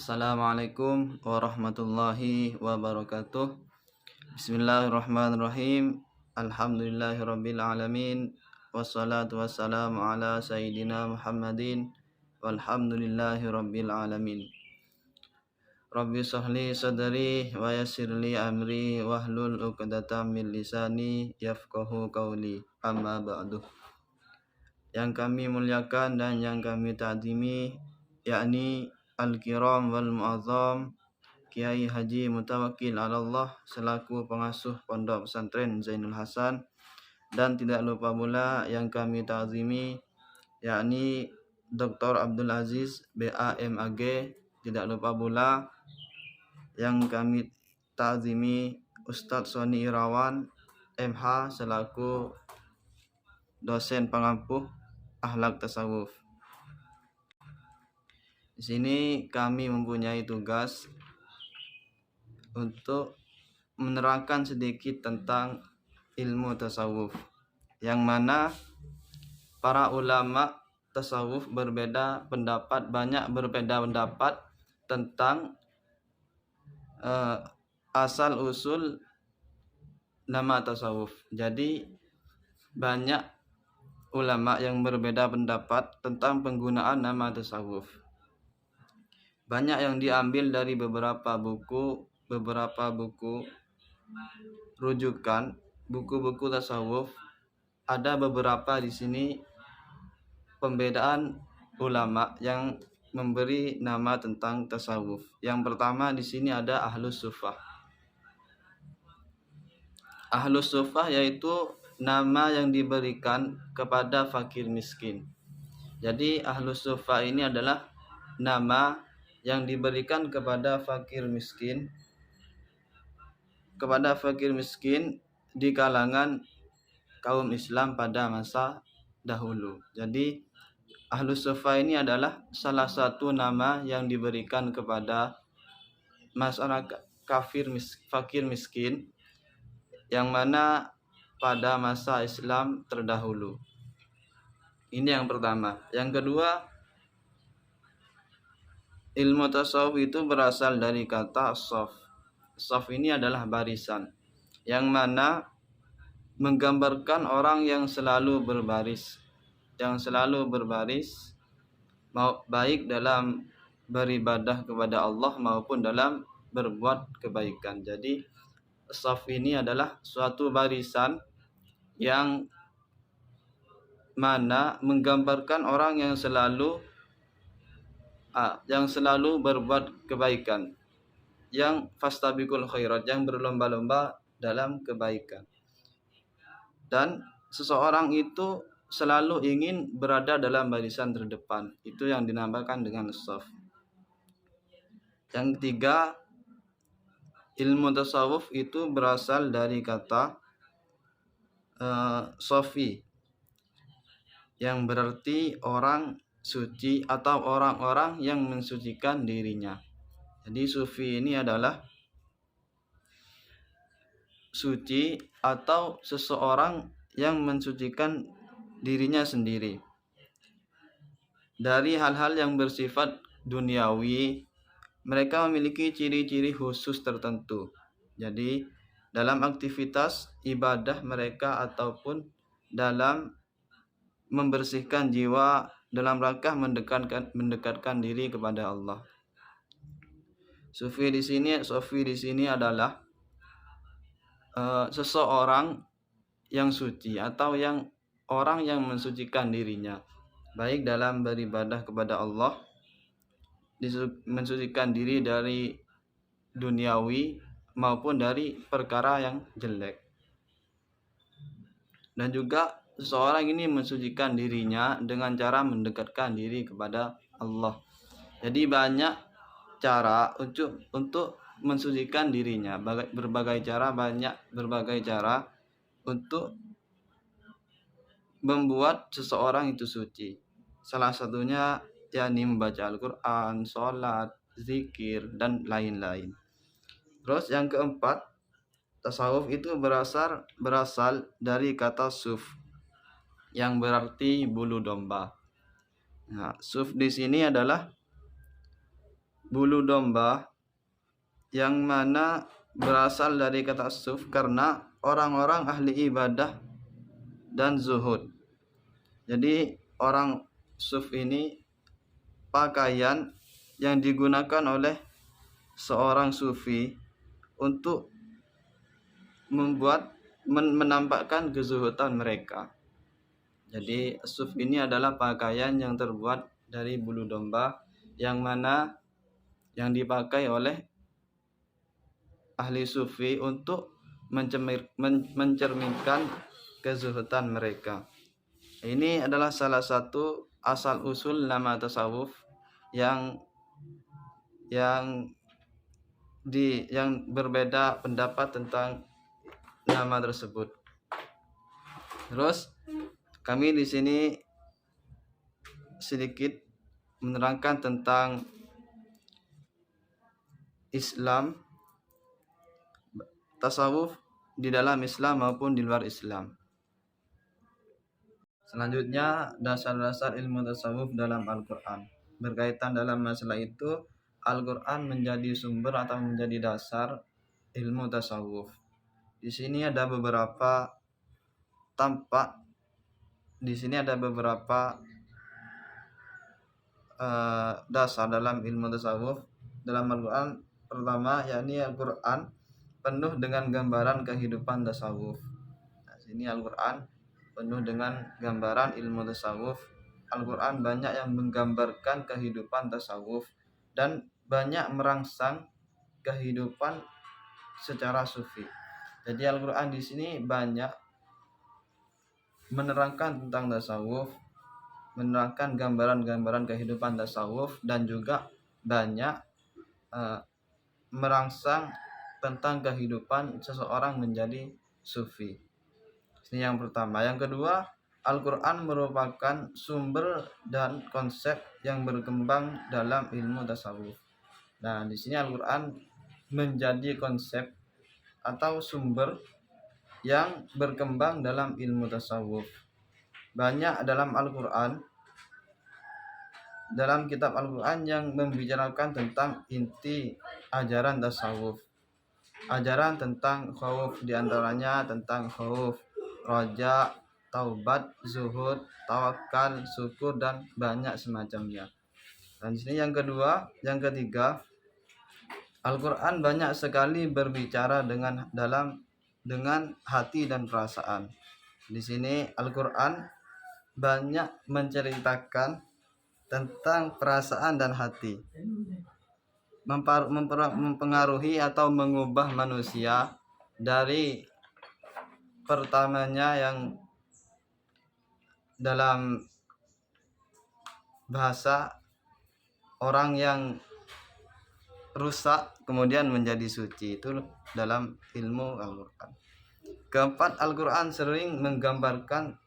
Assalamualaikum warahmatullahi wabarakatuh. Bismillahirrahmanirrahim. Alhamdulillahirabbil alamin. Wassalatu wassalamu ala sayyidina Muhammadin walhamdulillahirabbil alamin. Rabbi shrahli sadri wa yassirli amri wahlul 'uqdatam min lisani yafqahu qawli. Amma ba'du. Yang kami muliakan dan yang kami ta'zimi, yakni Al-Kiram wal Mu'azzam Kiai Haji Mutawakkil 'alallah selaku pengasuh Pondok Pesantren Zainul Hasan, dan tidak lupa pula yang kami ta'zimi yakni Dr. Abdul Aziz BAMAG, tidak lupa pula yang kami ta'zimi Ustadz Soni Irawan MH selaku dosen pengampuh akhlak tasawuf. Di sini kami mempunyai tugas untuk menerangkan sedikit tentang ilmu tasawuf, yang mana para ulama tasawuf berbeda pendapat tentang asal usul nama tasawuf. Jadi banyak ulama yang berbeda pendapat tentang penggunaan nama tasawuf. Banyak yang diambil dari beberapa buku rujukan, buku-buku tasawuf. Ada beberapa di sini pembedaan ulama yang memberi nama tentang tasawuf. Yang pertama di sini ada Ahlus Sufah. Ahlus Sufah yaitu nama yang diberikan kepada fakir miskin. Jadi Ahlus Sufah ini adalah nama yang diberikan kepada fakir miskin di kalangan kaum Islam pada masa dahulu. Jadi Ahlus Sufah ini adalah salah satu nama yang diberikan kepada masyarakat fakir miskin yang mana pada masa Islam terdahulu. Ini yang pertama. Yang kedua, ilmu tasawuf itu berasal dari kata shaf. Shaf ini adalah barisan, yang mana menggambarkan orang yang selalu berbaris, baik dalam beribadah kepada Allah maupun dalam berbuat kebaikan. Jadi shaf ini adalah suatu barisan yang mana menggambarkan orang yang selalu berbuat kebaikan, yang fastabiqul khairat, yang berlomba-lomba dalam kebaikan. Dan seseorang itu selalu ingin berada dalam barisan terdepan. Itu yang dinamakan dengan shaf. Yang ketiga, ilmu tasawuf itu berasal dari kata sofi, yang berarti orang suci atau orang-orang yang mensucikan dirinya. Jadi sufi ini adalah suci atau seseorang yang mensucikan dirinya sendiri dari hal-hal yang bersifat duniawi. Mereka memiliki ciri-ciri khusus tertentu. Jadi dalam aktivitas ibadah mereka ataupun dalam membersihkan jiwa dalam rangka mendekatkan diri kepada Allah. Sufi di sini adalah seseorang yang suci atau orang yang mensucikan dirinya, baik dalam beribadah kepada Allah, mensucikan diri dari duniawi maupun dari perkara yang jelek. Dan juga seseorang ini mensucikan dirinya dengan cara mendekatkan diri kepada Allah. Jadi banyak cara untuk mensucikan dirinya, berbagai cara untuk membuat seseorang itu suci. Salah satunya yakni membaca Al-Quran, sholat, zikir, dan lain-lain. Terus yang keempat, tasawuf itu berasal dari kata suf, yang berarti bulu domba. Nah, suf di sini adalah bulu domba, yang mana berasal dari kata suf karena orang-orang ahli ibadah dan zuhud. Jadi orang suf ini pakaian yang digunakan oleh seorang sufi untuk menampakkan kezuhudan mereka. Jadi suf ini adalah pakaian yang terbuat dari bulu domba, yang mana yang dipakai oleh ahli sufi untuk mencerminkan kezuhudan mereka. Ini adalah salah satu asal usul nama tasawuf yang berbeda pendapat tentang nama tersebut. Terus kami di sini sedikit menerangkan tentang Islam, tasawuf di dalam Islam maupun di luar Islam. Selanjutnya, dasar-dasar ilmu tasawuf dalam Al-Quran. Berkaitan dalam masalah itu, Al-Quran menjadi sumber atau menjadi dasar ilmu tasawuf. Di sini ada beberapa dasar dalam ilmu tasawuf dalam Al-Quran. Pertama, yakni Al-Quran penuh dengan gambaran kehidupan tasawuf. Nah, sini Al-Quran penuh dengan gambaran ilmu tasawuf. Al-Quran banyak yang menggambarkan kehidupan tasawuf dan banyak merangsang kehidupan secara sufi. Jadi Al-Quran di sini banyak menerangkan tentang tasawuf, menerangkan gambaran-gambaran kehidupan tasawuf, dan juga banyak merangsang tentang kehidupan seseorang menjadi sufi. Ini yang pertama. Yang kedua, Al-Quran merupakan sumber dan konsep yang berkembang dalam ilmu tasawuf. Nah, di sini Al-Quran menjadi konsep atau sumber yang berkembang dalam ilmu tasawuf. Banyak dalam Al-Quran, dalam kitab Al-Quran yang membicarakan tentang inti ajaran tasawuf. Ajaran tentang khauf, diantaranya tentang khauf, roja, taubat, zuhud, tawakal, syukur, dan banyak semacamnya. Dan di sini yang ketiga, Al-Quran banyak sekali berbicara dengan hati dan perasaan. Di sini Al-Quran banyak menceritakan tentang perasaan dan hati, mempengaruhi atau mengubah manusia dari pertamanya yang dalam bahasa orang yang rusak kemudian menjadi suci. Itu dalam ilmu Al-Quran. Keempat, Al-Quran sering menggambarkan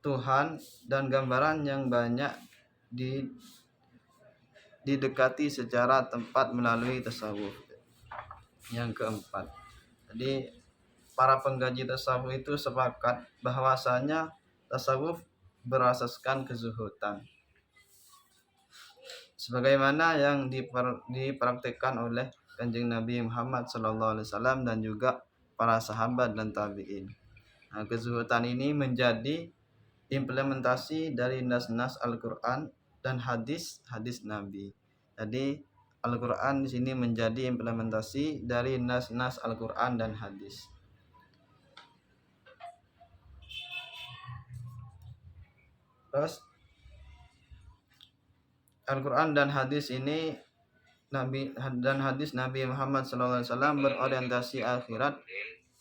Tuhan dan gambaran yang banyak didekati secara tepat melalui tasawuf. Yang keempat, jadi para pengkaji tasawuf itu sepakat bahwasanya tasawuf berasaskan kezuhudan, sebagaimana yang dipraktikkan oleh Kanjeng Nabi Muhammad SAW dan juga para sahabat dan tabi'in. Nah, kezuhudan ini menjadi implementasi dari nas-nas Al-Quran dan hadis-hadis Nabi. Jadi Al-Quran di sini menjadi implementasi dari nas-nas Al-Quran dan hadis. Terus Al-Quran dan hadis ini hadis Nabi Muhammad SAW berorientasi akhirat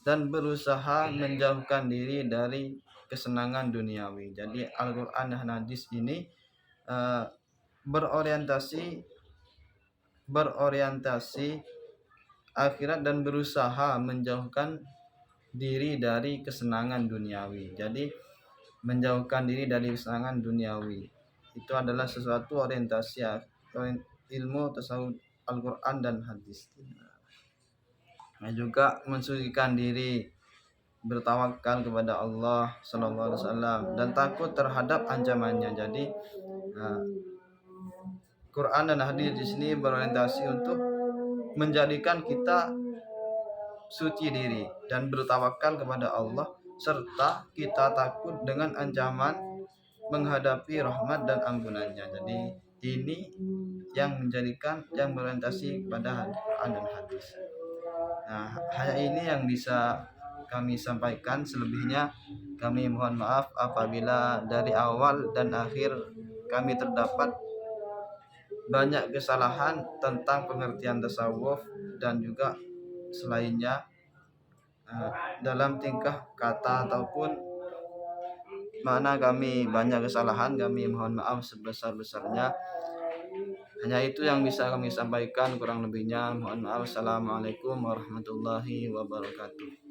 dan berusaha menjauhkan diri dari kesenangan duniawi. Jadi Al-Quran dan hadis ini berorientasi akhirat dan berusaha menjauhkan diri dari kesenangan duniawi. Jadi menjauhkan diri dari kesenangan duniawi itu adalah sesuatu orientasi ilmu tasawuf Al-Quran dan hadis. Nah, juga mensucikan diri, bertawakal kepada Allah SAW dan takut terhadap ancamannya. Jadi Quran dan hadis di sini berorientasi untuk menjadikan kita suci diri dan bertawakal kepada Allah, serta kita takut dengan ancaman menghadapi rahmat dan ampunannya. Jadi ini yang menjadikan yang berorientasi pada Quran dan hadis. Nah, hanya ini yang bisa kami sampaikan. Selebihnya kami mohon maaf apabila dari awal dan akhir kami terdapat banyak kesalahan tentang pengertian tasawuf dan juga selainnya dalam tingkah kata ataupun mana kami banyak kesalahan, kami mohon maaf sebesar-besarnya. Hanya itu yang bisa kami sampaikan, kurang lebihnya mohon maaf. Assalamualaikum warahmatullahi wabarakatuh.